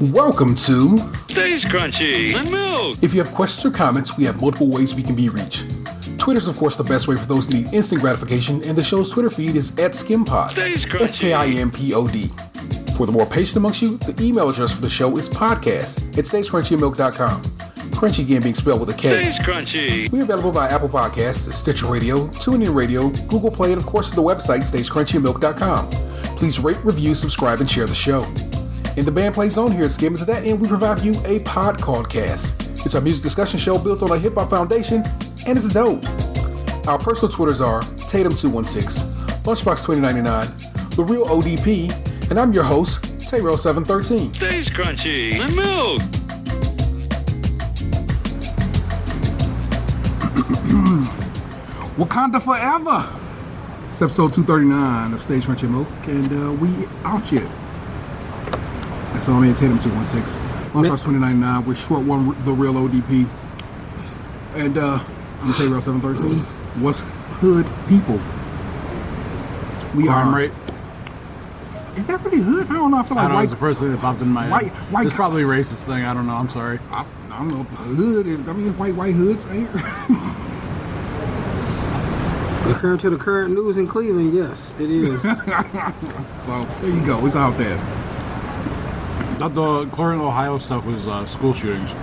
Welcome to Stays Crunchy and Milk. If you have questions or comments, we have multiple ways we can be reached. Twitter's, of course, the best way for those who need instant gratification, and the show's Twitter feed is @SKiMPod. Stays Crunchy. SKiMPOD. For the more patient amongst you, the email address for the show is podcast@stayscrunchyandmilk.com. Crunchy again being spelled with a K. Stays Crunchy. We're available via Apple Podcasts, Stitcher Radio, TuneIn Radio, Google Play, and of course the website stayscrunchyandmilk.com. Please rate, review, subscribe, and share the show. And the band plays on here at SKiM, and to that end, we provide you a pod called Cast. It's our music discussion show built on a hip-hop foundation, and it's dope. Our personal Twitters are Tatum216, Lunchbox2099, The Real ODP, and I'm your host, Tayro713. Stays Crunchy and Milk. Wakanda forever! It's episode 239 of Stage Crunchy Milk, and we out here. That's all me at Tatum216. Lunchbox2099 with short one, The Real ODP. And I'm Tayro713. What's hood people? We Crime are. rate. Is that really hood? I don't know. I feel like I don't know. white. It's the first thing that popped in my head. White. It's probably a racist thing. I don't know. I'm sorry. I don't know if the hood is. I mean, white hoods ain't. According to the current news in Cleveland, yes, it is. So there you go. It's out there. Not the current Ohio stuff was school shootings.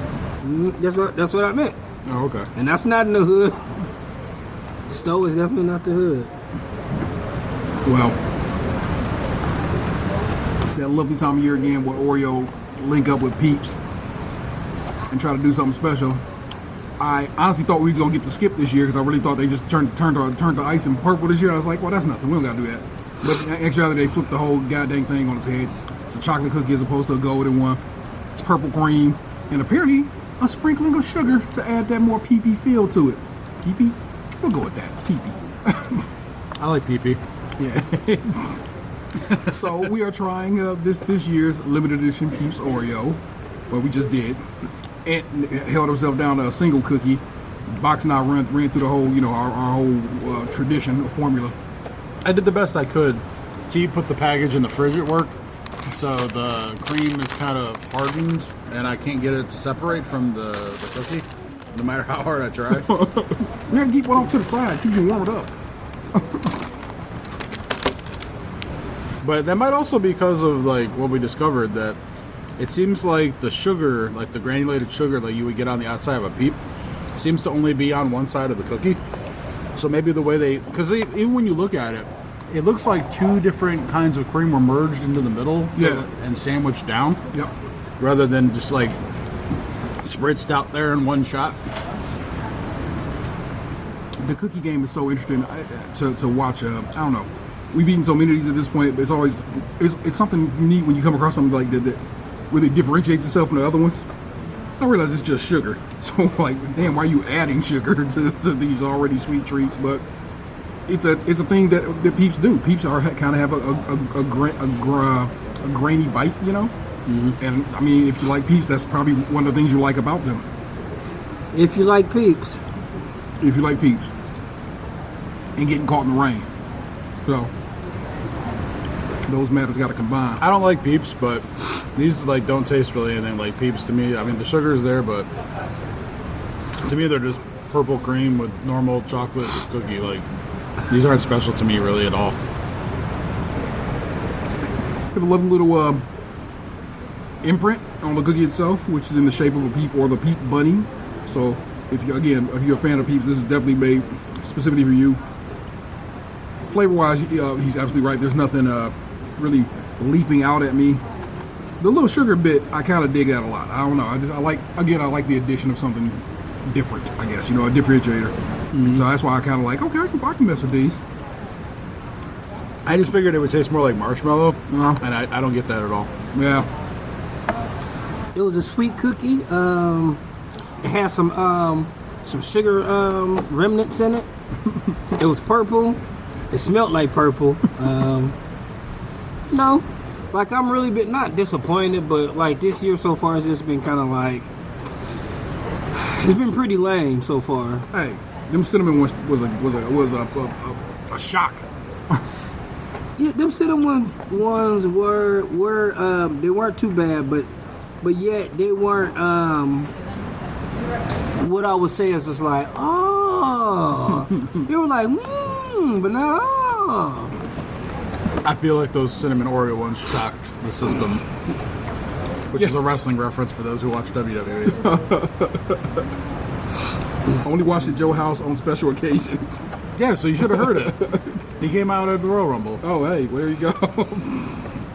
That's what I meant. Oh, okay. And that's not in the hood. Stowe is definitely not the hood. Well, it's that lovely time of year again where Oreo link up with Peeps and try to do something special. I honestly thought we were going to get to skip this year because I really thought they just turned the ice in purple this year. I was like, well, that's nothing. We don't got to do that. But actually, they flipped the whole goddamn thing on its head. It's a chocolate cookie as opposed to a golden one. It's purple cream. And apparently, a sprinkling of sugar to add that more pee-pee feel to it. Pee-pee? We'll go with that. Pee-pee. I like pee-pee. Yeah. So we are trying this year's limited edition Peeps Oreo, what we just did. Ant held himself down to a single cookie. Box and I ran through the whole, our whole tradition or formula. I did the best I could. T put the package in the fridge at work, so the cream is kind of hardened, and I can't get it to separate from the cookie, no matter how hard I try. We have to keep one off to the side so you can warm it up. But that might also be because of what we discovered, that it seems like the sugar, the granulated sugar that you would get on the outside of a Peep, seems to only be on one side of the cookie. So maybe the way because even when you look at it, it looks like two different kinds of cream were merged into the middle, and sandwiched down. Yep. Rather than just spritzed out there in one shot. The cookie game is so interesting to watch. I don't know. We've eaten so many of these at this point, but it's something neat when you come across something like that really differentiates itself from the other ones. I realize it's just sugar. So damn, why are you adding sugar to these already sweet treats? But it's a thing that Peeps do. Peeps kind of have a grainy bite, Mm-hmm. And I mean, if you like Peeps, that's probably one of the things you like about them. If you like Peeps. If you like Peeps. And getting caught in the rain. So those matters got to combine. I don't like Peeps, but these don't taste really anything like Peeps to me. I mean, the sugar is there, but to me they're just purple cream with normal chocolate cookie. These aren't special to me really at all. Have a lovely little imprint on the cookie itself, which is in the shape of a Peep or the Peep bunny. So if you're a fan of Peeps, this is definitely made specifically for you. Flavor-wise, he's absolutely right. There's nothing really leaping out at me. The little sugar bit, I kind of dig that a lot. I don't know. I like the addition of something different, I guess. A differentiator. Mm-hmm. So that's why I kind of okay, I can mess with these. I just figured it would taste more like marshmallow, and I don't get that at all. Yeah. It was a sweet cookie. It had some sugar remnants in it. It was purple. It smelled like purple. I'm really not disappointed, but this year so far, it's just been kind of it's been pretty lame so far. Hey, them cinnamon ones was a shock. them cinnamon ones were they weren't too bad, but yet they weren't. What I would say is just like, oh, they were like, but not oh. I feel like those cinnamon Oreo ones shocked the system, which is a wrestling reference for those who watch WWE. Only watched at Joe House on special occasions. Yeah, so you should have heard it. He came out at the Royal Rumble. Oh, hey, there you go.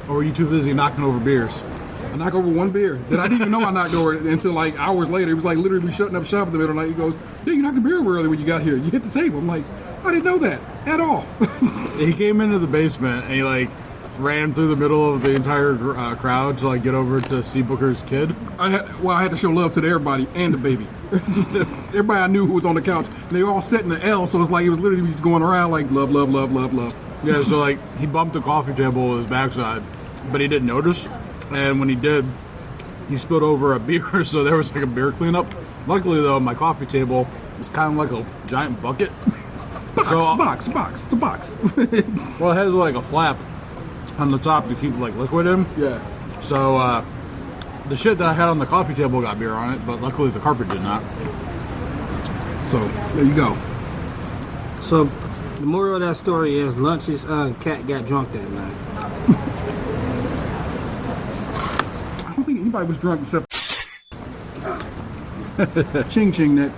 Or were you too busy knocking over beers? I knocked over one beer that I didn't even know I knocked over until like hours later. It was like literally shutting up shop in the middle of the night. He goes, yeah, you knocked the beer over early when you got here. You hit the table. I'm like, I didn't know that at all. He came into the basement and he like ran through the middle of the entire crowd to like get over to see Booker's kid. I had to show love to everybody and the baby. Everybody I knew who was on the couch. And they were all set in the L, so it's like it was literally just going around like love, love, love, love, love. Yeah, so like he bumped the coffee table with his backside, but he didn't notice. And when he did, he spilled over a beer, so there was like a beer cleanup. Luckily though, my coffee table is kind of like a giant bucket. Box. It's a box. Well, it has like a flap on the top to keep like liquid in. Yeah. So the shit that I had on the coffee table got beer on it, but luckily the carpet did not. So there you go. So the moral of that story is Lunch's cat got drunk that night. I don't think anybody was drunk except Ching Ching that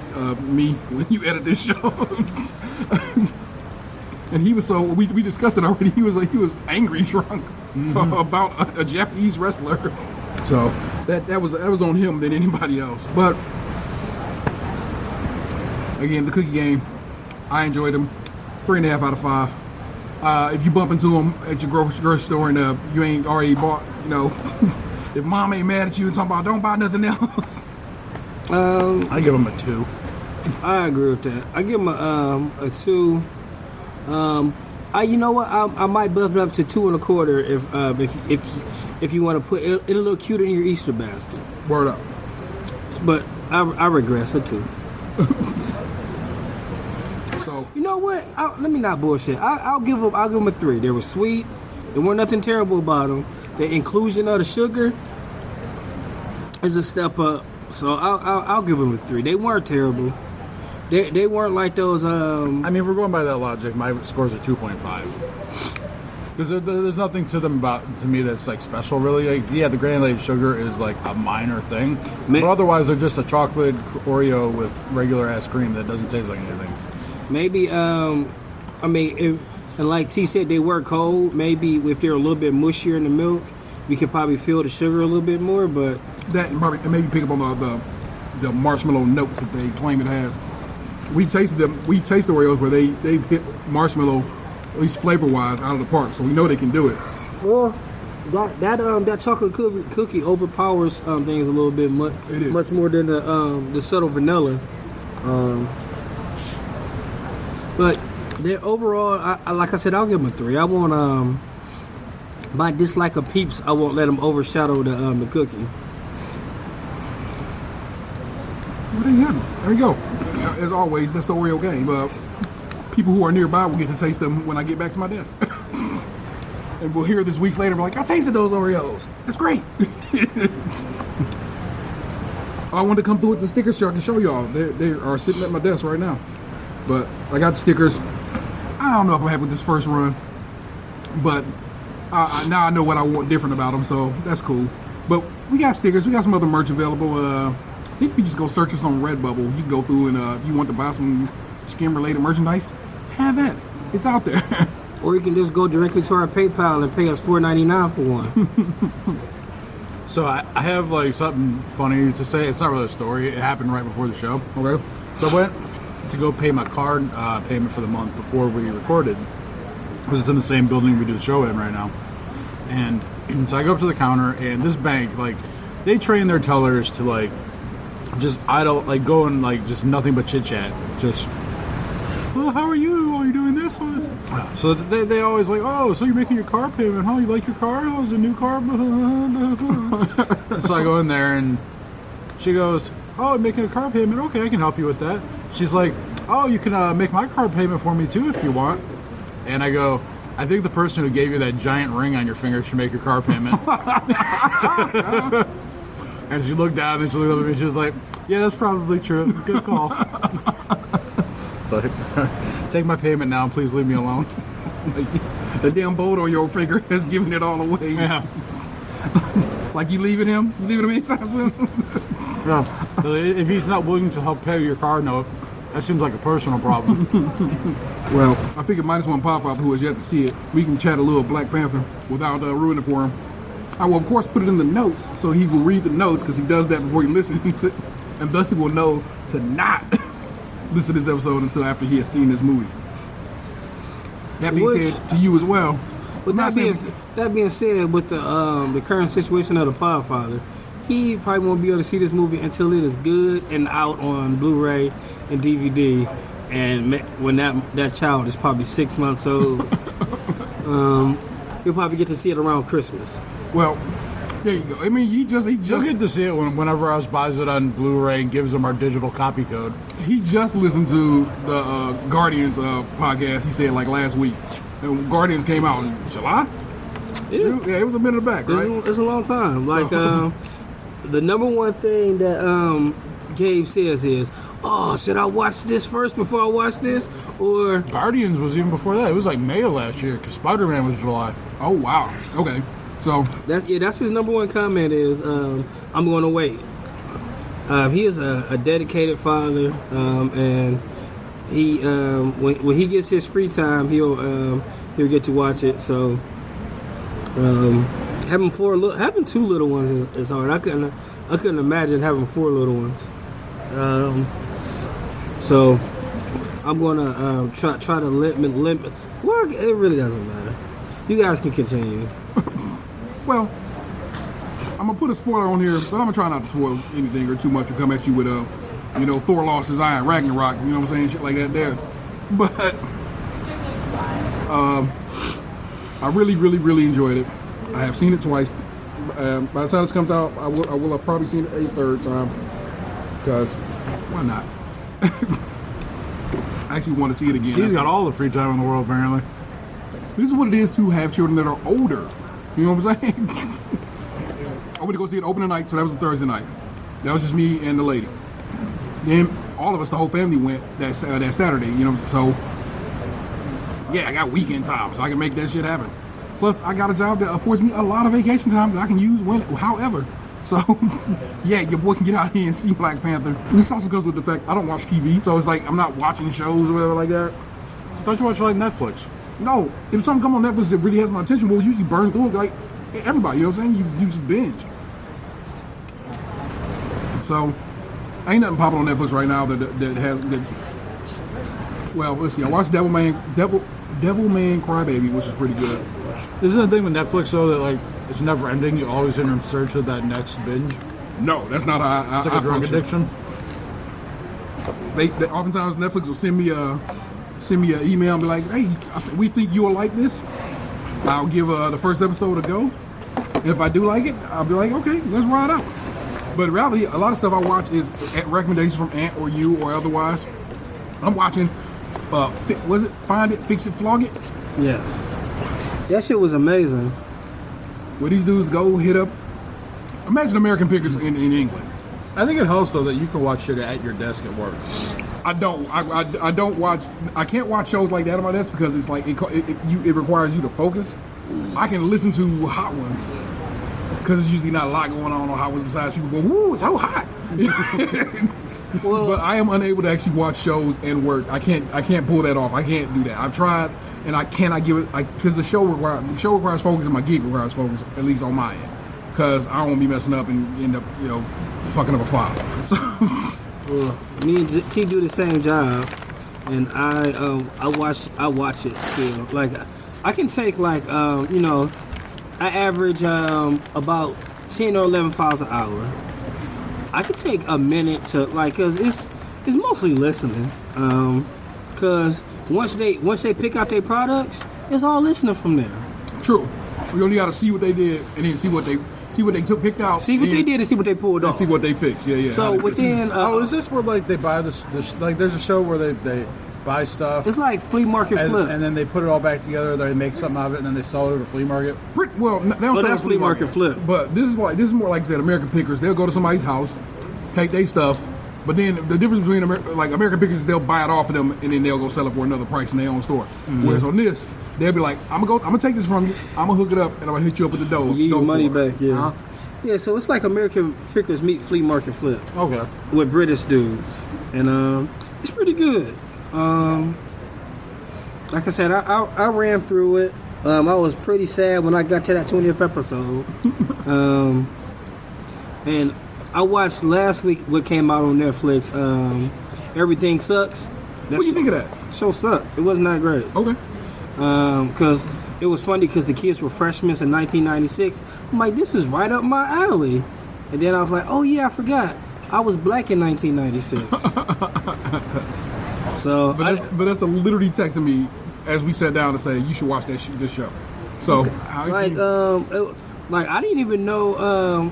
me when you edit this show. And he was so we discussed it already. He was angry drunk about a Japanese wrestler. So that was on him than anybody else. But again, the cookie game, I enjoyed them. 3.5 out of 5. If you bump into them at your grocery store and you ain't already bought, if mom ain't mad at you and talking about don't buy nothing else. I give him a 2. I agree with that. I give him a 2. You know what? I might bump it up to 2.25 if you want to put it a little cuter in your Easter basket. Word up. But I regress a 2. So You know what? Let me not bullshit. I'll give them a 3. They were sweet. There weren't nothing terrible about them. The inclusion of the sugar is a step up. So I'll give them a 3. They weren't terrible. They weren't like those. I mean, if we're going by that logic, my score's a 2.5. Because there's nothing to them to me that's like special, really. Like, yeah, the granulated sugar is like a minor thing, but otherwise they're just a chocolate Oreo with regular ass cream that doesn't taste like anything. Maybe and like T said, they were cold. Maybe if they're a little bit mushier in the milk, we could probably feel the sugar a little bit more. But that probably maybe pick up on the marshmallow notes that they claim it has. We've tasted Oreos where they've hit marshmallow, at least flavor wise, out of the park. So we know they can do it. Well, that chocolate cookie overpowers things a little bit much more than the subtle vanilla. But they're overall, like I said, I'll give them a 3. I won't my dislike of Peeps, I won't let them overshadow the cookie. Well, there you have it. There you go. As always, that's the Oreo game. People who are nearby will get to taste them when I get back to my desk. And we'll hear this weeks later and be like, I tasted those Oreos. That's great. I wanted to come through with the stickers so I can show y'all. They are sitting at my desk right now. But I got the stickers. I don't know if I'm happy with this first run. But now I know what I want different about them, so that's cool. But we got stickers. We got some other merch available. I think if you just go search us on Redbubble, you can go through and if you want to buy some SKiM-related merchandise, have at it. It's out there. Or you can just go directly to our PayPal and pay us $4.99 for one. So I have like something funny to say. It's not really a story. It happened right before the show. Okay. So I went to go pay my card payment for the month before we recorded. Because it's in the same building we do the show in right now. And so I go up to the counter, and this bank, like, they train their tellers to like just idle, like go and like just nothing but chit chat. Just, well, how are you? Are you doing this? All this? So they always like, oh, so you're making your car payment, huh? You like your car? Oh, it's a new car. And so I go in there, and she goes, oh, I'm making a car payment. Okay, I can help you with that. She's like, oh, you can make my car payment for me too if you want. And I go, I think the person who gave you that giant ring on your finger should make your car payment. As you look down, and she looked up at me, she was like, "Yeah, that's probably true. Good call." So, take my payment now, and please leave me alone. Like, the damn bolt on your finger has given it all away. Yeah. Like you leaving him? You leaving him anytime soon? Yeah. So if he's not willing to help pay your car note, that seems like a personal problem. Well, I figured minus one pop-up who has yet to see it. We can chat a little Black Panther without ruining it for him. I will, of course, put it in the notes so he will read the notes because he does that before he listens, and thus he will know to not listen to this episode until after he has seen this movie. That being said, to you as well. With that being said, with the current situation of the Podfather, he probably won't be able to see this movie until it is good and out on Blu-ray and DVD, and when that child is probably 6 months old. You'll probably get to see it around Christmas. Well, there you go. I mean, he just You'll get to see it whenever us buys it on Blu-ray and gives them our digital copy code. He just listened to the Guardians podcast. He said like last week, and Guardians came out in July. Yeah, it was a minute back, right? It's a long time. Like the number one thing that Gabe says is, "Oh, should I watch this first before I watch this?" Or Guardians was even before that. It was like May of last year because Spider-Man was July. Oh wow. Okay. So that's his number one comment is, "I'm going to wait." He is a dedicated father, and he when he gets his free time, he'll get to watch it. So having two little ones is hard. I couldn't imagine having 4 little ones. So I'm gonna try to limit. Well, it really doesn't matter. You guys can continue. Well, I'm gonna put a spoiler on here, but I'm gonna try not to spoil anything or too much to come at you with Thor lost his eye in Ragnarok, you know what I'm saying, shit like that there. But I really, really, really enjoyed it. I have seen it twice. By the time this comes out, I will have probably seen it a third time. Because why not? I actually want to see it again. He's got all the free time in the world, apparently. This is what it is to have children that are older. You know what I'm saying? I went to go see it opening night, so that was a Thursday night. That was just me and the lady. Then all of us, the whole family, went that Saturday. You know, so yeah, I got weekend time, so I can make that shit happen. Plus, I got a job that affords me a lot of vacation time that I can use however. So yeah, your boy can get out here and see Black Panther. And this also goes with the fact I don't watch TV, so it's like I'm not watching shows or whatever like that. Don't you watch like Netflix? No, if something come on Netflix that really has my attention, we'll usually burn through it like everybody, you know what I'm saying? You just binge. So, ain't nothing popping on Netflix right now that has. Well, let's see. I watched Devilman Crybaby, which is pretty good. Isn't the thing with Netflix though that like it's never ending? You always in search of that next binge. No, that's not how It's like a drug addiction. They oftentimes Netflix will send me an email and be like, "Hey, we think you will like this." I'll give the first episode a go. If I do like it, I'll be like, "Okay, let's ride out." But in reality, a lot of stuff I watch is recommendations from Ant or you or otherwise. I'm watching, Find It, Fix It, Flog It? Yes. That shit was amazing. Where these dudes go hit up. Imagine American Pickers in England. I think it helps though that you can watch shit at your desk at work. I don't watch. I can't watch shows like that on my desk because it's like it requires you to focus. I can listen to hot ones because it's usually not a lot going on hot ones besides people go, "Woo, it's so hot." But I am unable to actually watch shows and work. I can't pull that off. I can't do that. I've tried and I cannot give it because the show requires focus and my gig requires focus, at least on my end, because I don't want to be messing up and end up fucking up a file. So. Well, me and T do the same job, and I watch it still. Like I can take I average about 10 or 11 files an hour. I could take a minute to cause it's mostly listening. Cause once they pick out their products, it's all listening from there. True. We only got to see what they did and then see what they picked out. See what they did and see what they pulled off. See what they fixed. Yeah. So within is this where like they buy this like there's a show where they buy stuff. It's like flea market flip. And then they put it all back together. They make something out of it, and then they sell it at a flea market. Well, they don't sell that's it flea market flip. But this is more like I said, American Pickers. They'll go to somebody's house, take their stuff, but then the difference between American Pickers is they'll buy it off of them and then they'll go sell it for another price in their own store. Whereas on this, they'll be like, I'm gonna take this from you, I'm gonna hook it up, and I'm gonna hit you up with the dough. Give you money for it. back, yeah. Yeah, so it's like American Pickers meet flea market flip. Okay. With British dudes, and it's pretty good. Like I said, I ran through it. I was pretty sad when I got to that 20th episode. And I watched last week what came out on Netflix. Everything Sucks. What do you think of that? Show sucked. It wasn't that great. Okay. Because it was funny because the kids were freshmen in 1996. I'm like, this is right up my alley. And then I was like, oh yeah, I forgot. I was black in 1996. So, but that's literally texting me as we sat down to say you should watch this show. So, I didn't even know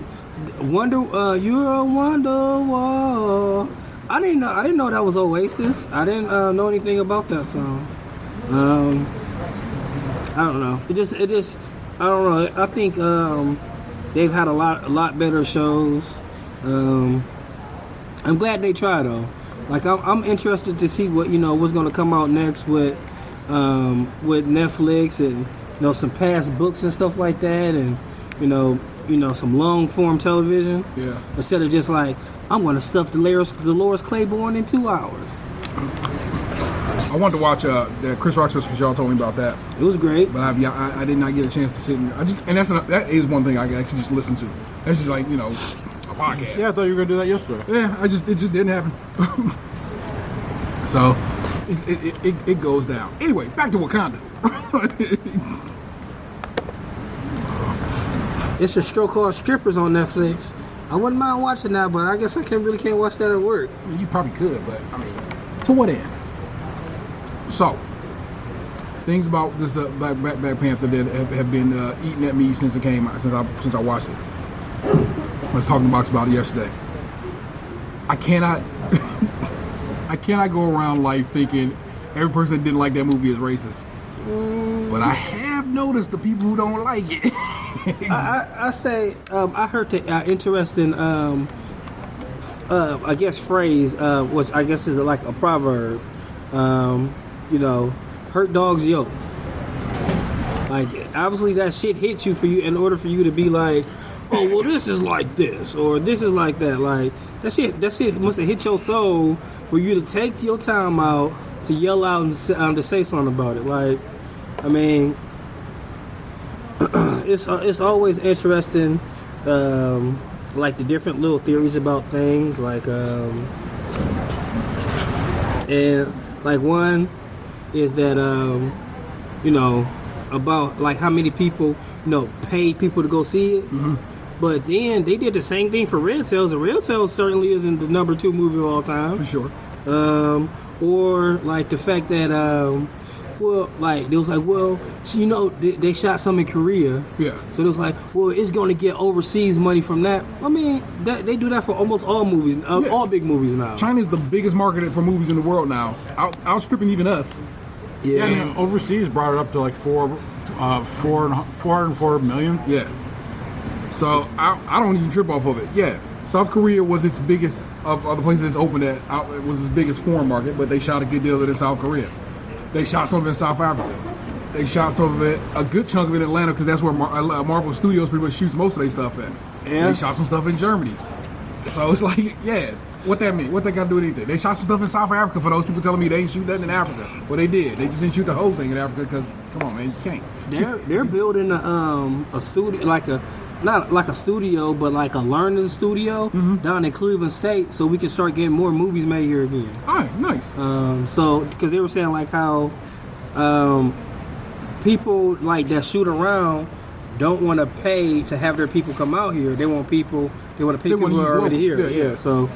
You're a Wonderwall. I didn't know that was Oasis. I didn't know anything about that song. I don't know. It just I don't know. I think they've had a lot better shows. I'm glad they try though. Like I'm interested to see what what's going to come out next with Netflix and some past books and stuff like that, and some long form television. Yeah. Instead of just like I'm going to stuff Dolores Claiborne in 2 hours. I wanted to watch the Chris Rock special because y'all told me about that. It was great, but I did not get a chance to sit and that is one thing I actually just listen to. That's just like a podcast. Yeah, I thought you were gonna do that yesterday. Yeah, it just didn't happen. So it goes down. Anyway, back to Wakanda. It's a show called Strippers on Netflix. I wouldn't mind watching that, but I guess I can't watch that at work. You probably could, but I mean, to what end? So, things about this Black Panther that have been eating at me since it came out, since I watched it. I was talking about it yesterday. I cannot go around life thinking every person that didn't like that movie is racist. But I have noticed the people who don't like it. I say I heard the interesting I guess phrase which I guess is like a proverb. Hurt dogs yoke. Like obviously that shit hits you in order for you to be like, oh well, this is like this or this is like that. Like that shit must have hit your soul for you to take your time out to yell out and to say something about it. Like, I mean, it's always interesting, like the different little theories about things, like and like one is that about like how many people paid people to go see it. Mm-hmm. But then they did the same thing for Red Tails, and Red Tails certainly isn't the number 2 movie of all time. For sure. Or like the fact that they was like, well, so, they shot some in Korea. Yeah. So it was like, well, it's going to get overseas money from that. I mean, they do that for almost all movies, all big movies now. China's the biggest market for movies in the world now, outstripping even us. Yeah, I mean, overseas brought it up to like 404 million. Yeah. So I don't even trip off of it. Yeah. South Korea was its biggest of the places it's opened at. It was its biggest foreign market, but they shot a good deal of it in South Korea. They shot some of it in South Africa. They shot some of it, a good chunk of it in Atlanta, because that's where Marvel Studios pretty much shoots most of their stuff at. Yeah. They shot some stuff in Germany. So it's like, yeah, what that mean? What they got to do with anything? They shot some stuff in South Africa for those people telling me they didn't shoot nothing in Africa. Well, they did. They just didn't shoot the whole thing in Africa because, come on, man, you can't. They're building a studio, not like a studio, but like a learning studio down in Cleveland State, so we can start getting more movies made here again. All right, nice. So because they were saying like how people like that shoot around don't want to pay to have their people come out here. They want to pay people who are already here. Yeah. So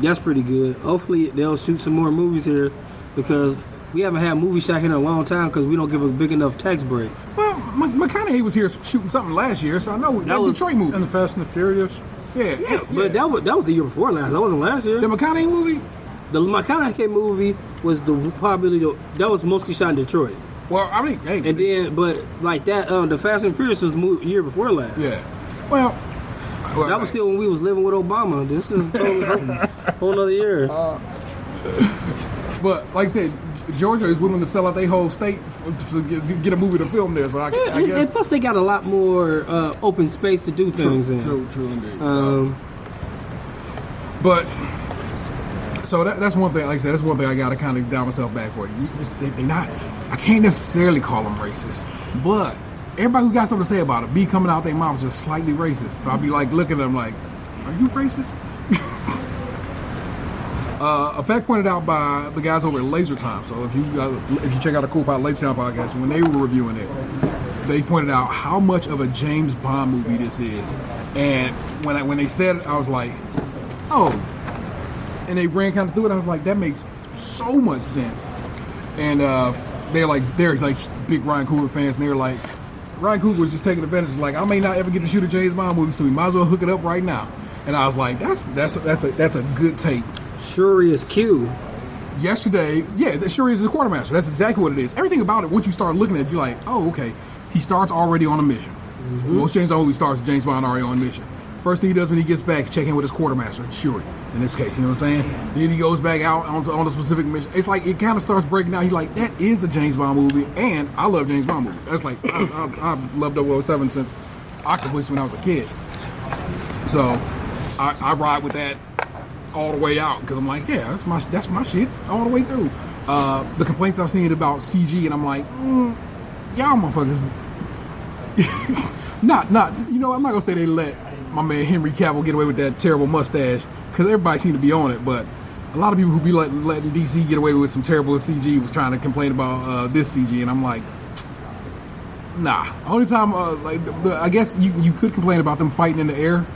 that's pretty good. Hopefully they'll shoot some more movies here because we haven't had movies shot here in a long time because we don't give a big enough tax break. Well, McConaughey was here shooting something last year, so I know that was Detroit movie. And the Fast and the Furious. Yeah. But that was the year before last. That wasn't last year. The McConaughey movie? The McConaughey movie was that was mostly shot in Detroit. Well, I mean, hey, And then, but like that, the Fast and Furious was the year before last. yeah. Well, That was still when we was living with Obama. This is totally whole nother year. But like I said, Georgia is willing to sell out their whole state to get a movie to film there. So I guess. And plus, they got a lot more open space to do things in. True indeed. So that's one thing. Like I said, that's one thing I got to kind of down myself back for. They not. I can't necessarily call them racist, but everybody who got something to say about it be coming out their mouth just slightly racist. So I'll be like looking at them like, "Are you racist?" A fact pointed out by the guys over at Laser Time. So if you check out a Cool Pot Laser Time podcast, when they were reviewing it, they pointed out how much of a James Bond movie this is. And when they said it, I was like, oh. And they ran kind of through it. I was like, that makes so much sense. And they're like big Ryan Coogler fans. And they're like, Ryan Coogler was just taking advantage. Like, I may not ever get to shoot a James Bond movie, so we might as well hook it up right now. And I was like, that's a good take. Shuri is Q. Yesterday, Shuri is his quartermaster. That's exactly what it is. Everything about it, once you start looking at it, you're like, oh, okay. He starts already on a mission. Mm-hmm. Most James Bond movies starts James Bond already on a mission. First thing he does when he gets back is check in with his quartermaster, Shuri, in this case. You know what I'm saying? Then he goes back out on a specific mission. It's like it kind of starts breaking down. He's like, that is a James Bond movie, and I love James Bond movies. That's like, I've loved 007 since Octopus when I was a kid. So I ride with that all the way out because I'm like, yeah, that's my shit all the way through. The complaints I've seen about CG, and I'm like, y'all motherfuckers, not. You know, I'm not gonna say they let my man Henry Cavill get away with that terrible mustache because everybody seemed to be on it, but a lot of people who be letting DC get away with some terrible CG was trying to complain about this CG, and I'm like, nah. Only time, I guess you could complain about them fighting in the air.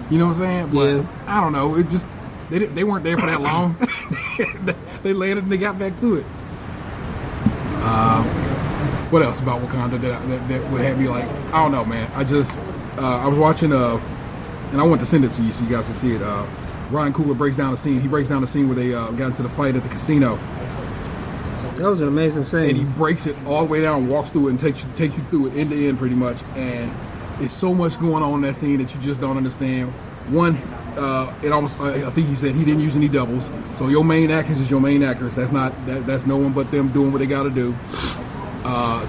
You know what I'm saying? But yeah. I don't know. It just they weren't there for that long. They landed and they got back to it. What else about Wakanda that would have me like? I don't know, man. I was watching and I want to send it to you so you guys can see it. Ryan Coogler breaks down the scene. He breaks down the scene where they got into the fight at the casino. That was an amazing scene. And he breaks it all the way down, walks through it, and takes you through it end to end pretty much. And there's so much going on in that scene that you just don't understand. One, I think he said he didn't use any doubles. So your main actors is your main actors. That's no one but them doing what they got to do.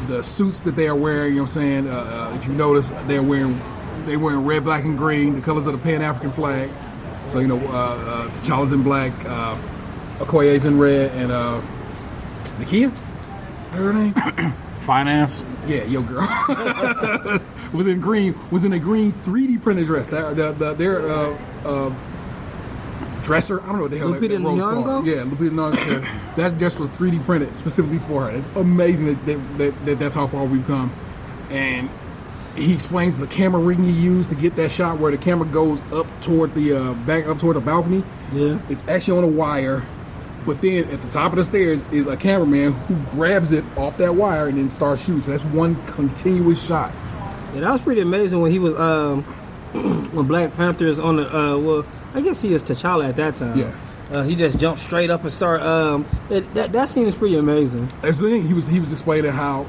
The suits that they are wearing, you know what I'm saying? If you notice, they're wearing red, black, and green, the colors of the Pan-African flag. So, you know, T'Challa's in black, Okoye's in red, and Nakia? Is that her name? Finance. Yeah, yo girl. was in a green 3D printed dress. Their dresser, I don't know what the hell Lupita that role's called. Yeah, Lupita Nyong'o. That dress was 3D printed specifically for her. It's amazing that's how far we've come. And he explains the camera rigging he used to get that shot where the camera goes up toward the back up toward the balcony. Yeah, it's actually on a wire. But then at the top of the stairs is a cameraman who grabs it off that wire and then starts shooting. So that's one continuous shot. Yeah, that was pretty amazing when he was when Black Panther is on the well, I guess he is T'Challa at that time. Yeah. He just jumped straight up and start. That scene is pretty amazing. That's the thing. He was explaining how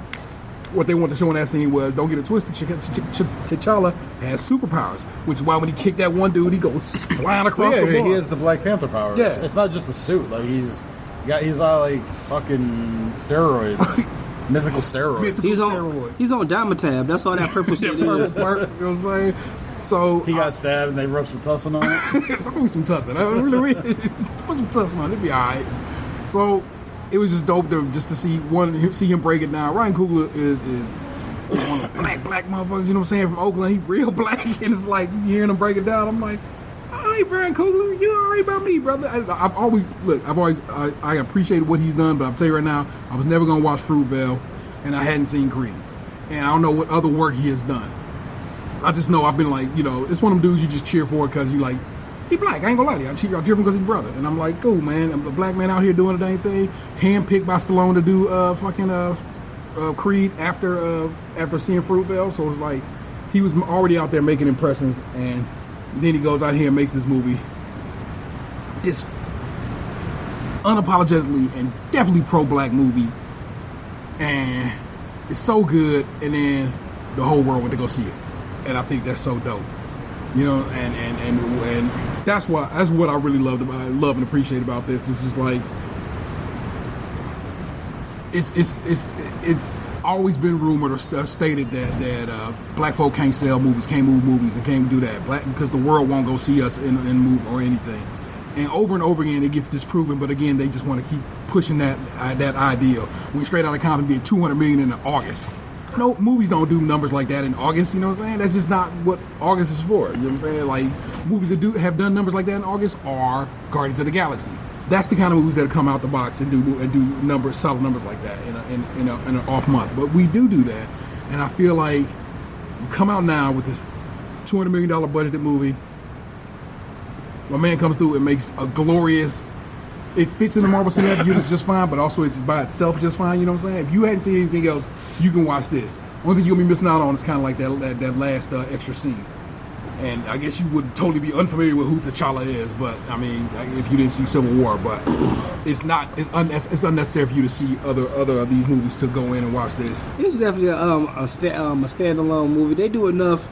what they wanted to show in that scene was, don't get it twisted, T'Challa has superpowers, which is why when he kicked that one dude, he goes flying across the bar. He has the Black Panther powers. Yeah. It's not just a suit. Like he's all like fucking steroids. Mythical steroids. He's on Dimatab. That's all that purple shit is. You know what I'm saying? So he got stabbed and they rubbed some tussin on it. It's always some tussin. Put some tussin on it. It'd be alright. So it was just dope to see him break it down. Ryan Coogler is one of the black motherfuckers, you know what I'm saying, from Oakland. He real black, and it's like hearing him break it down. I'm like, all right, Ryan Coogler, you all right about me, brother? I appreciated what he's done, but I'll tell you right now, I was never gonna watch Fruitvale, and I hadn't seen Creed, and I don't know what other work he has done. I just know I've been like, you know, it's one of them dudes you just cheer for because you like. He black, I ain't gonna lie to you. I cheer him because he's brother. And I'm like, cool, man. I'm a black man out here doing the dang thing. Handpicked by Stallone to do Creed after seeing Fruitvale. So it's like he was already out there making impressions, and then he goes out here and makes this movie. unapologetically and definitely pro-black movie, and it's so good, and then the whole world went to go see it, and I think that's so dope, you know, and that's what I really love and appreciate about this. It's just like it's always been rumored or stated that black folk can't sell movies, can't move movies, and can't do that because the world won't go see us in move or anything. And over again, it gets disproven. But again, they just want to keep pushing that idea. When Straight Outta Compton did $200 million in August. No, movies don't do numbers like that in August. You know what I'm saying? That's just not what August is for. You know what I'm saying? Like movies that have done numbers like that in August are Guardians of the Galaxy. That's the kind of movies that come out the box and do solid numbers like that in an off month. But we do that, and I feel like you come out now with this $200 million budgeted movie. My man comes through and makes a glorious. It fits in the Marvel Cinematic Universe just fine, but also it's by itself just fine. You know what I'm saying? If you hadn't seen anything else, you can watch this. Only thing you'll be missing out on is kind of like that last extra scene. And I guess you would totally be unfamiliar with who T'Challa is, but I mean, if you didn't see Civil War, but it's unnecessary for you to see other of these movies to go in and watch this. It's definitely a standalone movie. They do enough,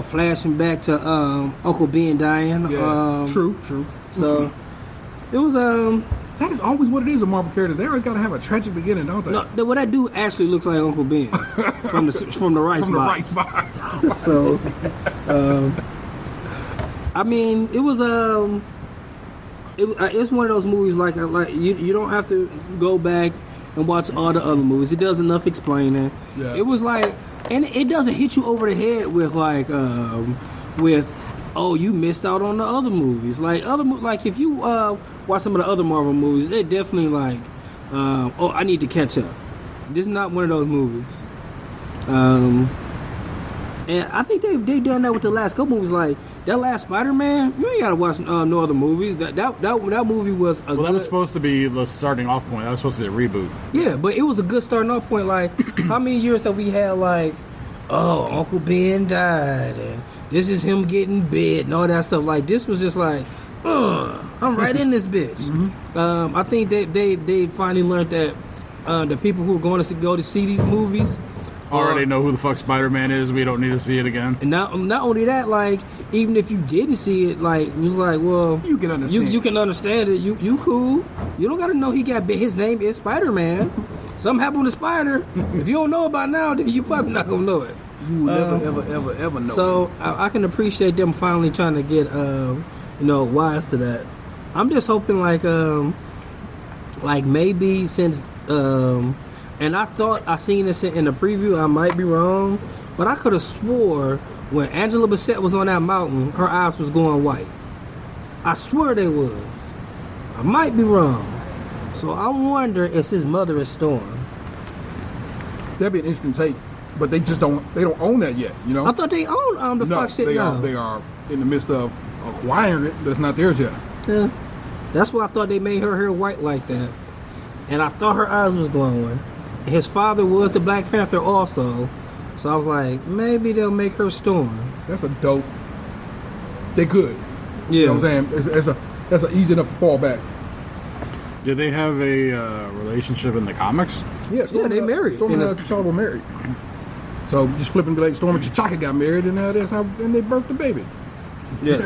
flashing back to Uncle Ben dying. Yeah, true. So it was that is always what it is with Marvel characters. They always got to have a tragic beginning, don't they? No, what I do actually looks like Uncle Ben from the rice box. So, I mean, it was it's one of those movies like you don't have to go back and watch all the other movies. It does enough explaining. Yeah. It was like, and it doesn't hit you over the head with oh, you missed out on the other movies. Like if you watch some of the other Marvel movies, they're definitely like, oh, I need to catch up. This is not one of those movies. And I think they've done that with the last couple movies. Like that last Spider-Man, you ain't gotta watch no other movies. That movie was that was supposed to be the starting off point. That was supposed to be a reboot. Yeah, but it was a good starting off point. Like how many years have we had? Like, oh, Uncle Ben died, and this is him getting bed and all that stuff. Like this was just like, I'm right in this bitch. Mm-hmm. I think they finally learned that the people who are going to go to see these movies already know who the fuck Spider-Man is. We don't need to see it again. And not only that, like even if you didn't see it, like it was like, well, you can understand. You can understand it. You cool. You don't got to know he got bit. His name is Spider-Man. Something happened to Spider. If you don't know about now, then you probably not gonna know it. You will ever know. So I can appreciate them finally trying to get wise to that. I'm just hoping like maybe since and I thought I seen this in the preview. I might be wrong, but I could have swore when Angela Bassett was on that mountain, her eyes was going white. I swear they was. I might be wrong. So I wonder if his mother is Storm. That'd be an interesting take. But they just don't own that yet, you know? I thought they owned the Fox shit now. They are in the midst of acquiring it, but it's not theirs yet. Yeah. That's why I thought they made her hair white like that. And I thought her eyes was glowing. His father was the Black Panther also. So I was like, maybe they'll make her Storm. That's a dope. They could. Yeah. You know what I'm saying? That's a easy enough to fall back. Did they have a relationship in the comics? Yeah, they married. Storm and T'Challa were married. So just flipping like Storm and T'Chaka got married, and that's how they birthed the baby. Yeah.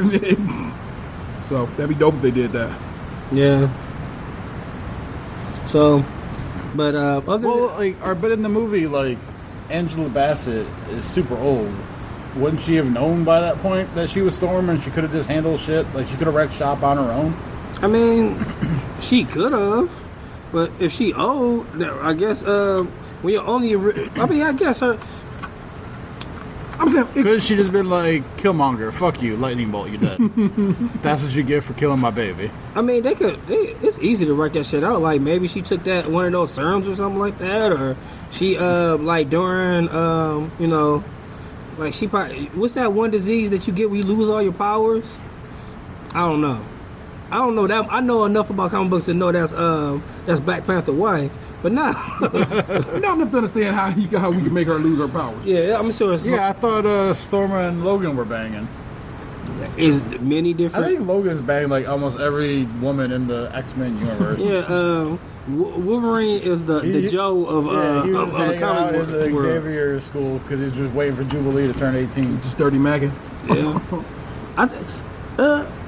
So that'd be dope if they did that. Yeah. So, but but in the movie, like Angela Bassett is super old. Wouldn't she have known by that point that she was Storm and she could have just handled shit? Like she could have wrecked shop on her own. I mean, she could have, but if she old, I guess when you're only, I guess her. I'm saying, could she just been like, Killmonger, fuck you, lightning bolt, you dead. That's what you get for killing my baby. I mean, it's easy to write that shit out. Like maybe she took that one of those serums or something like that, or she like during like she probably, what's that one disease that you get when you lose all your powers? I don't know that. I know enough about comic books to know that's Black Panther wife, but not enough to understand how we can make her lose her powers. Yeah, I'm sure. I thought Storm and Logan were banging. Is many I different. think Logan's banged like almost every woman in the X-Men universe. Yeah, Wolverine is the Joe of he was of the hanging out comic in the book world. Xavier school because he's just waiting for Jubilee to turn 18. Just dirty macking. Yeah,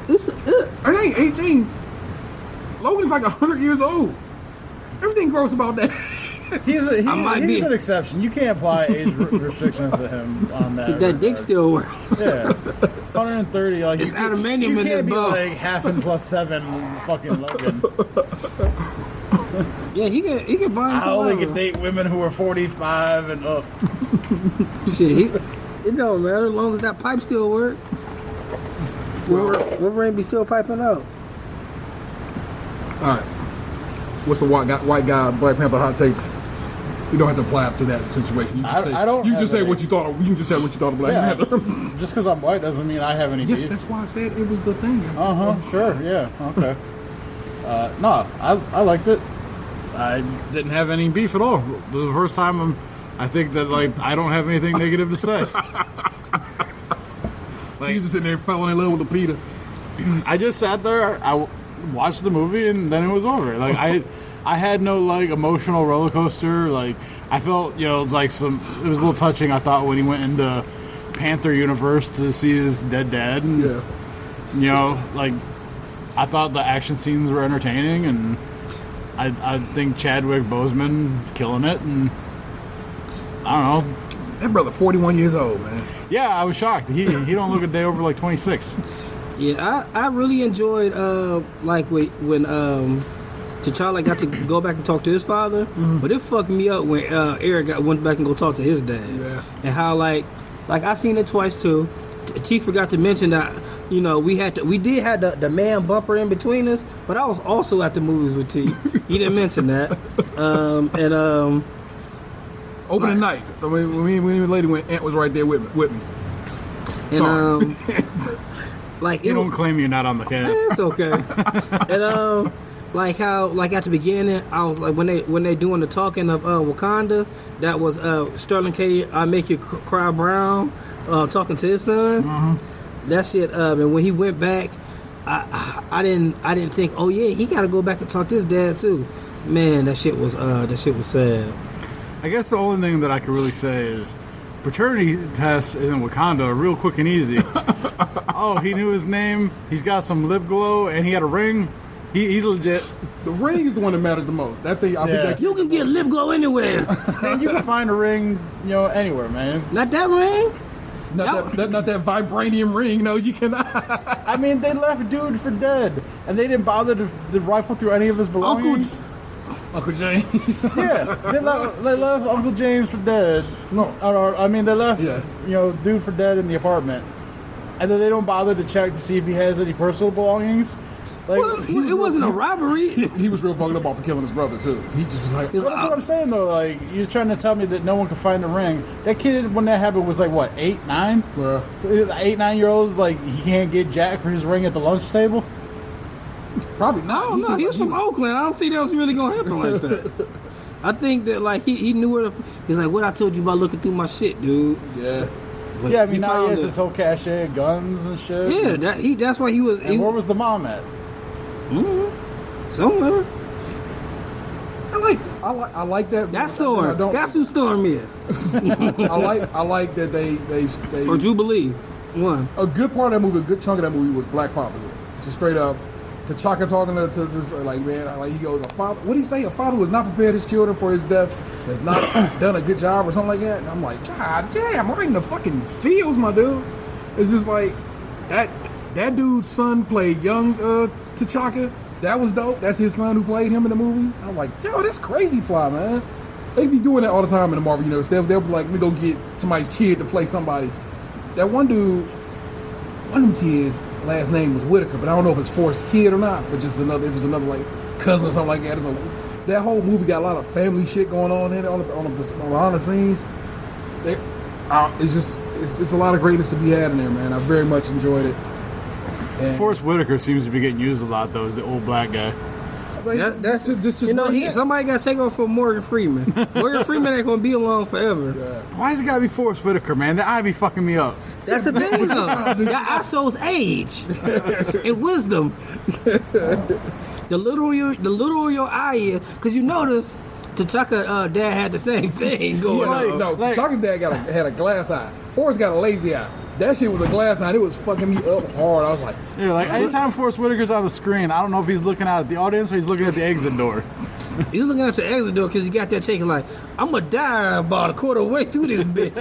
It ain't 18. Logan's like 100 years old. Everything gross about that. He's be- an exception. You can't apply age restrictions to him on that. that dick regard. still works. Yeah, 130. Like It's you adamantium you in can't his be bone. like half and plus 7 fucking Logan. Yeah, he can buy. I only can date women who are 45 and up. Shit, it don't matter as long as that pipe still work. Wolverine be still piping out. All right. What's the white guy Black Panther hot takes? You don't have to apply it to that situation. You just say, I don't You have just say any. what you thought. You can just say what you thought of Black Yeah. Panther. Just because I'm white doesn't mean I have any Yes, beef. that's why I said it was the thing. Sure, yeah, okay. No, I liked it. I didn't have any beef at all. This was the first time I think that like I don't have anything negative to say. You just sitting there falling in love with Lupita. I just sat there, watched the movie, and then it was over. Like I had no like emotional roller coaster. Like I felt, it was like it was a little touching. I thought when he went into Panther universe to see his dead dad, and, Yeah. like I thought the action scenes were entertaining, and I think Chadwick Boseman is killing it, and I don't know. That brother 41 years old, man. Yeah, I was shocked. He don't look a day over like 26. Yeah, I really enjoyed like when T'Challa got to go back and talk to his father, but it fucked me up when Eric went back and go talk to his dad. Yeah. And how like I seen it twice too. T forgot to mention that we did have the man bumper in between us, but I was also at the movies with T. He didn't mention that. Opening night. So when me and the lady went, Aunt was right there with me. And like You don't claim you're not on the cast. it's okay. And like how like at the beginning I was like when they doing the talking of Wakanda, that was Sterling K. I make you cry brown, talking to his son. That shit. And when he went back, I didn't think, oh yeah, he got to go back and talk to his dad too. Man, that shit was sad. I guess the only thing that I could really say is paternity tests in Wakanda are real quick and easy. Oh, he knew his name. He's got some lip glow, and he had a ring. He's legit. The ring is the one that matters the most. That thing, I think that You can get lip glow anywhere. Man, you can find a ring, anywhere, man. Not that ring. not that vibranium ring. No, you cannot. I mean, they left dude for dead, and they didn't bother to rifle through any of his belongings. Uncle James. Yeah, they left Uncle James for dead. No. They left, Yeah. dude for dead in the apartment, and then they don't bother to check to see if he has any personal belongings. Like, Well, it wasn't a robbery. He was real fucked up off for killing his brother too. He just was like, Well, that's what I'm saying though. Like, you're trying to tell me that no one could find the ring. That kid, when that happened, was like what, 8, 9? Well. 8, 9-year-olds, like he can't get jack for his ring at the lunch table. probably not. No, he was from Oakland. I don't think that was really gonna happen like that. I think that like he knew where he's like, what I told you about looking through my shit, dude. Yeah. But Yeah, I mean now he found has it. this whole cache of guns and shit. Yeah, that's why he was And where was the mom at? somewhere. I like that. That's Storm. That's who Storm is. I like that they Or Jubilee. One. a good part of that movie, a good chunk of that movie was black fatherhood. Just straight up, T'Chaka talking to this, like, man, like he goes, a father. What did he say? A father who has not prepared his children for his death has not done a good job or something like that. And I'm like, God damn, right in the fucking feels, my dude. It's just like that dude's son played young T'Chaka. That was dope. That's his son who played him in the movie. I'm like, yo, that's crazy fly, man. They be doing that all the time in the Marvel universe. They'll be like, let me go get somebody's kid to play somebody. That one dude, one of them kids, last name was Whitaker, but I don't know if it's Forrest's kid or not, but just another, it was another like cousin or something like that. That whole movie got a lot of family shit going on in it, on behind the scenes. It's a lot of greatness to be had in there, man. I very much enjoyed it. And Forrest Whitaker seems to be getting used a lot though, as the old black guy. Like, That's just you know, where he at. somebody got to take over for Morgan Freeman. Morgan Freeman ain't gonna be along forever. Why has it gotta be Forrest Whitaker, man? The eye be fucking me up. That's the thing, though. That shows age and wisdom. The littler your eye is, because you notice T'Chaka dad had the same thing going on. No, T'Chaka's dad had a glass eye. Forrest got a lazy eye. That shit was a glass eye. And it was fucking me up hard. I was like, Yeah, like anytime Forrest Whitaker's on the screen, I don't know if he's looking out at the audience or he's looking at the exit door. He's looking at the exit door because he got that shaking like, I'm gonna die about a quarter way through this bitch.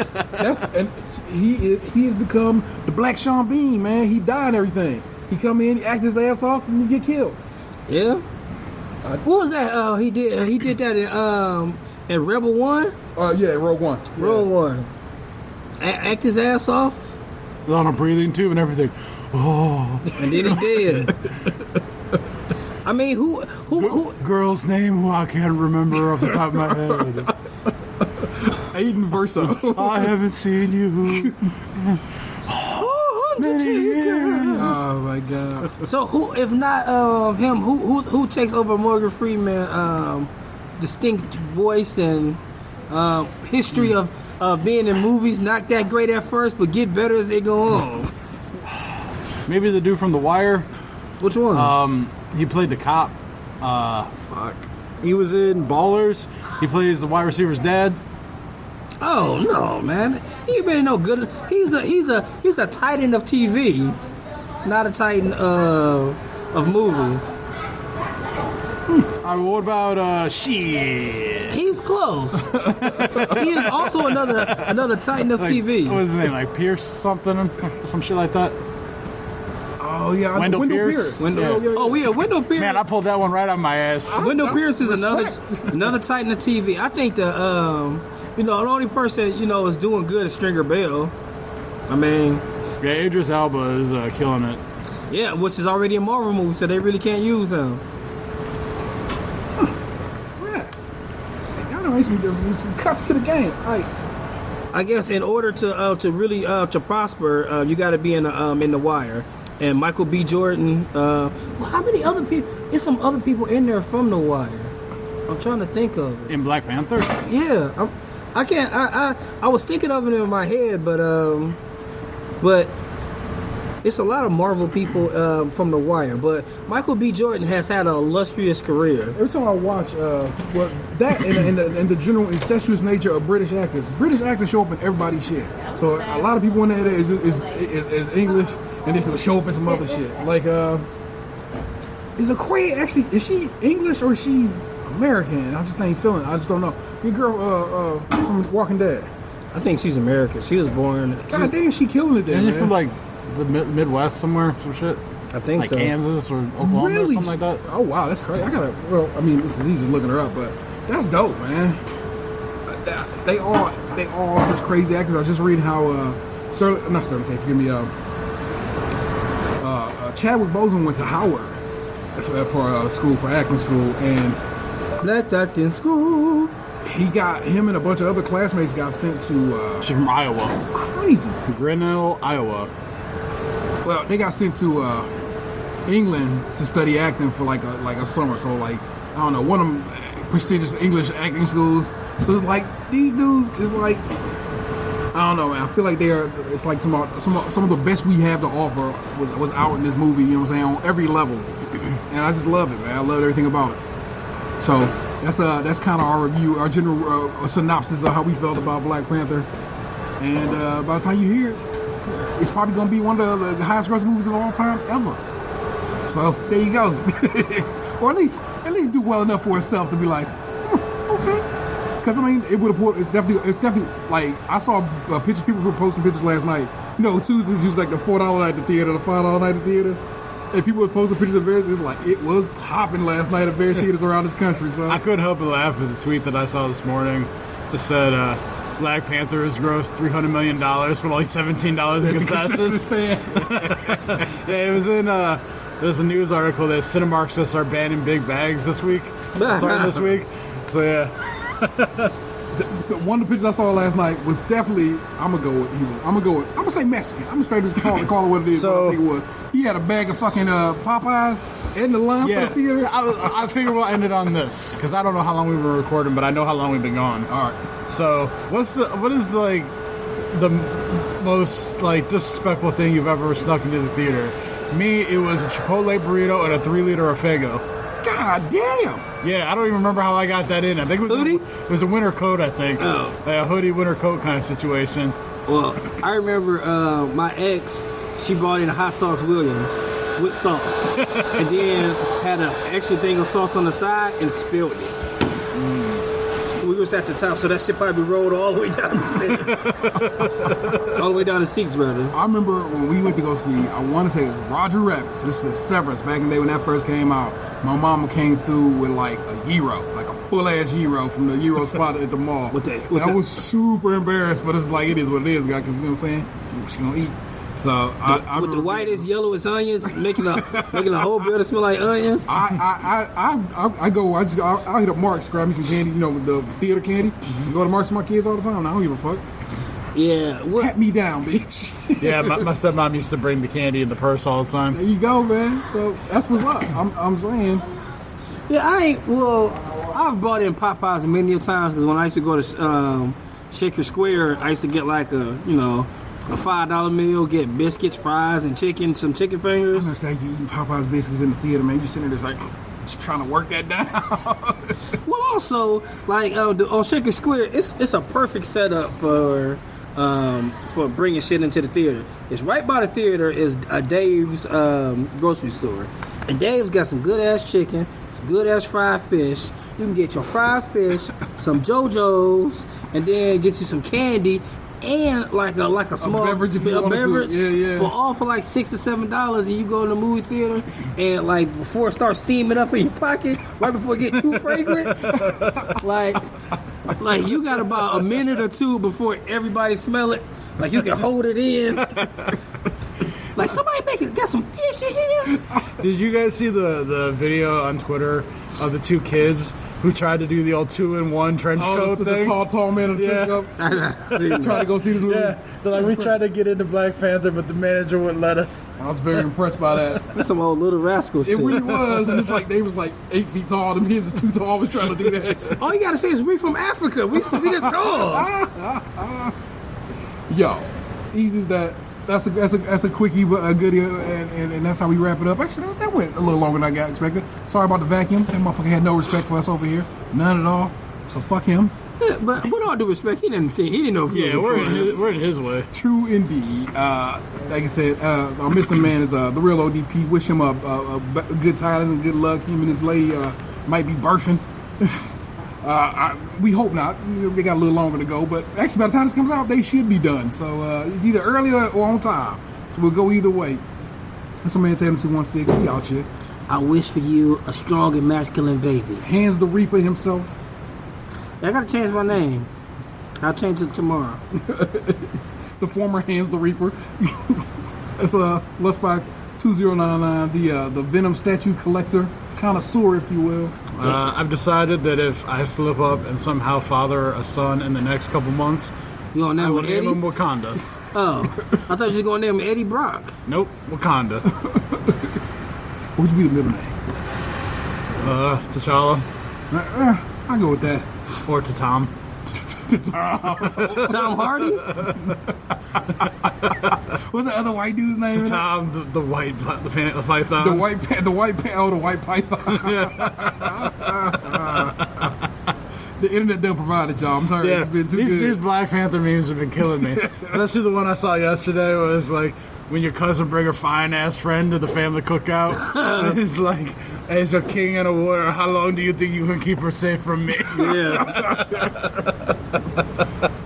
he has become the Black Sean Bean, man. He died and everything. He come in, he act his ass off, and he get killed. Yeah. What was that? He did that in Rebel One. Yeah, Rogue One. Rogue One. Act his ass off, On a breathing tube and everything. Oh. and then he did. I mean, who? Girl's name who I can't remember off the top of my head. Aiden Verso. I haven't seen you. Many years. Oh my god. So who, if not him, who takes over Morgan Freeman distinct voice and history of being in movies not that great at first but get better as they go on? Maybe the dude from The Wire. Which one? He played the cop. Fuck. He was in Ballers. He plays the wide receiver's dad. Oh no, man! He ain't been no good. He's a titan of TV, not a titan of movies. What about shit? He's close. He is also another titan of TV. What was his name? Like Pierce something, some shit like that. Oh yeah, Wendell Pierce. Oh yeah, Wendell Pierce. Man, I pulled that one right on my ass. Wendell Pierce is respect. another titan of TV. I think the only person is doing good is Stringer Bell. I mean, Yeah, Idris Elba is killing it. yeah, which is already a Marvel movie, so they really can't use him. Yeah. Y'all know some cuts to the game. Like, I guess in order to really to prosper, you got to be in the Wire. And Michael B. Jordan. How many other people? There's some other people in there from The Wire. I'm trying to think of it. In Black Panther? Yeah, I can't. I was thinking of it in my head, but it's a lot of Marvel people from The Wire. But Michael B. Jordan has had an illustrious career. every time I watch that and the general incestuous nature of British actors show up in everybody's shit. So a lot of people in there is English, and this will show up in some other shit. Like is Aquaria actually, is she English or is she American? I just ain't feeling it. I just don't know. Your girl from Walking Dead. I think she's American. She was born. God damn, she killing it there. Isn't she man. from like the Midwest somewhere? Some shit? I think Like so. Kansas or Oklahoma or something like that? Oh wow, that's crazy. This is easy looking her up, but that's dope, man. They all such crazy actors. I was just reading how forgive me. Chadwick Boseman went to Howard for acting school, and Black acting school. him and a bunch of other classmates got sent to She's from Iowa. crazy. Grinnell, Iowa. Well, they got sent to England to study acting for like a summer. So like, I don't know, one of them prestigious English acting schools. So it's like these dudes is like, I don't know, man. I feel like it's like some of the best we have to offer was out in this movie. You know what I'm saying, on every level, and I just love it, man. I love everything about it. So that's kind of our review, our general synopsis of how we felt about Black Panther. And by the time you hear it, it's probably going to be one of the highest grossing movies of all time ever. So there you go. Or at least do well enough for itself to be like, okay. Because I mean, it's definitely like, I saw pictures. People were posting pictures last night. You know, Tuesdays was like the $4 night at the theater, the $5 night at the theater. And people were posting pictures of various. It's like it was popping last night at various theaters around this country. So I couldn't help but laugh at the tweet that I saw this morning. It said, Black Panther has grossed $300 million, but only $17 in concessions. Yeah, it was in. There's a news article that Cinemark says are banning big bags this week. Starting this week. So yeah. One of the pictures I saw last night was definitely. I'm gonna say Mexican. I'm gonna straight just call it what it is. So what I think it was. He had a bag of fucking Popeyes, In the line Yeah, for the theater? I figure we'll end it on this because I don't know how long we've been recording, but I know how long we've been gone. All right. So, what is like the most like disrespectful thing you've ever snuck into the theater? Me, it was a Chipotle burrito and a 3-liter of Faygo. God damn. Yeah, I don't even remember how I got that in. I think it was a winter coat. I think a hoodie winter coat kind of situation. Well, I remember my ex. She brought in a hot sauce Williams with sauce, and then had an extra thing of sauce on the side and spilled it. We was at the top, so that shit probably rolled all the way down the stairs. All the way down the seats, rather. I remember when we went to go see, I want to say it was Roger Rabbit. This is Severance back in the day when that first came out. My mama came through with like a gyro, like a full-ass gyro from the gyro spot at the mall. I was super embarrassed, but it's like it is what it is, guy, because you know what I'm saying? She's going to eat. So with the whitest, yellowest onions, making a whole building smell like onions. I'll hit up Mark's, grab me some candy, you know, the theater candy. Go to Mark's with my kids all the time. I don't give a fuck. Yeah, pat me down, bitch. Yeah, my stepmom used to bring the candy in the purse all the time. There you go, man. So that's what's up. I'm saying. Yeah, I've brought in Popeyes many a times because when I used to go to Shaker Square, I used to get like a $5 meal, get biscuits, fries, and chicken, some chicken fingers. I was gonna say, you eating Popeyes biscuits in the theater, man. You sitting there just trying to work that down. Well, also, like on Shaker Square, it's a perfect setup for bringing shit into the theater. It's right by the theater is Dave's grocery store, and Dave's got some good ass chicken, some good ass fried fish. You can get your fried fish, some JoJo's, and then get you some candy. And like a small beverage, if you beverage yeah. for like $6 or $7, and you go in the movie theater, and like before it starts steaming up in your pocket, right before it get too fragrant, like you got about a minute or two before everybody smell it. Like you can hold it in. Like somebody got some fish in here. Did you guys see the video on Twitter of the two kids who tried to do the old 2-in-1 trench coat thing? The tall man in the trench coat. Trying to go see this movie. Yeah, they're like, we tried to get into Black Panther, but the manager wouldn't let us. I was very impressed by that. That's some old Little Rascal shit. It really was, and it's like they was like 8 feet tall. Them kids is too tall. We trying to do that. All you gotta say is we from Africa. We just tall. Yo, easy as that. That's a quickie, but a goodie, and that's how we wrap it up. Actually, that went a little longer than I got expected. Sorry about the vacuum. That motherfucker had no respect for us over here. None at all. So fuck him. Yeah, but with all due respect, he didn't know if yeah, we're in his way. True indeed. Like I said, our missing man is the real ODP. Wish him a good tidings and good luck. Him and his lady might be birthing. We hope not. They got a little longer to go, but actually by the time this comes out, they should be done. So it's either early or on time. So we'll go either way. That's my man Tatum 216. See y'all, chick. I wish for you a strong and masculine baby. Hands the Reaper himself. I gotta change my name. I'll change it tomorrow. The former Hands the Reaper. That's Lunchbox 2099, the Venom statue collector, connoisseur, if you will. I've decided that if I slip up and somehow father a son in the next couple months, You gonna I will name name him him Wakanda. Oh, I thought you was gonna name him Eddie Brock. Nope, Wakanda. What would be the middle name? T'Challa I'll go with that. or Tatum. Tom Hardy. What's the other white dude's name? Tatum, the python. The white python. The internet done provided y'all. I'm sorry, Yeah, it's been too these good. Black Panther memes have been killing me. Especially the one I saw yesterday was like when your cousin bring a fine ass friend to the family cookout. And it's like, as a king and a warrior, how long do you think you can keep her safe from me? Yeah.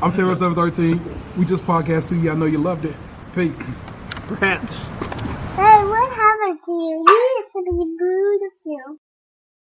I'm Terror 713. We just podcast to you. I know you loved it. Peace. Perhaps.